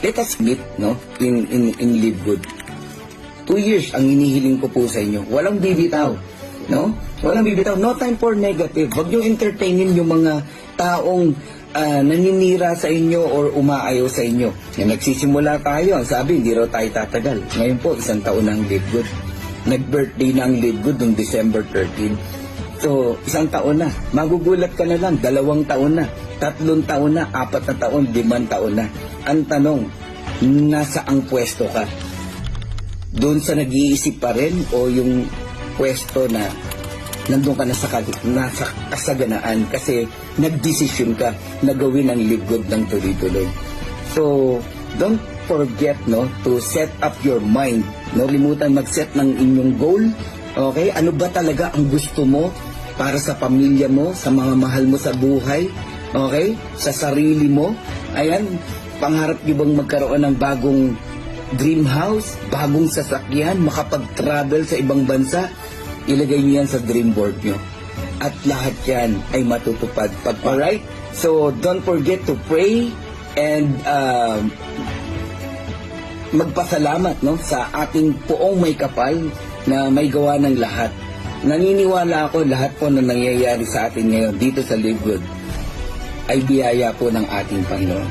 let us meet, no, in Live Good. 2 years ang hinihiling ko po sa inyo. Walang bibitaw, no? Walang bibitaw. No time for negative. Huwag nyo entertainin yung mga taong naninira sa inyo or umaayaw sa inyo. Yan, nagsisimula tayo. Ang sabi, hindi raw tayo tatagal. Ngayon po, 1 taon na ang Live Good. Nag-birthday na ang Live Good noong December 13. So, 1 taon na. Magugulat ka na lang, 2 taon na, 3 taon na, 4 na taon, 5 taon na. Ang tanong, nasa ang pwesto ka? Doon sa nag-iisip pa rin o yung pwesto na nandun ka na nasa kasaganaan kasi nagdesisyon ka na gawin ang Live Good ng tuloy-tuloy. So, don't forget, no, to set up your mind. No, limutan mag-set ng inyong goal. Okay? Ano ba talaga ang gusto mo para sa pamilya mo, sa mga mahal mo sa buhay? Okay? Sa sarili mo? Ayan, pangarap niyo bang magkaroon ng bagong dream house, bagong sasakyan, makapag-travel sa ibang bansa? Ilagay niyo yan sa dream board niyo. At lahat yan ay matutupad. Alright? So, don't forget to pray and magpasalamat, no, sa ating poong may kapal na may gawa ng lahat. Naniniwala ako lahat po na nangyayari sa atin ngayon dito sa Live Good ay biyaya po ng ating Panginoon.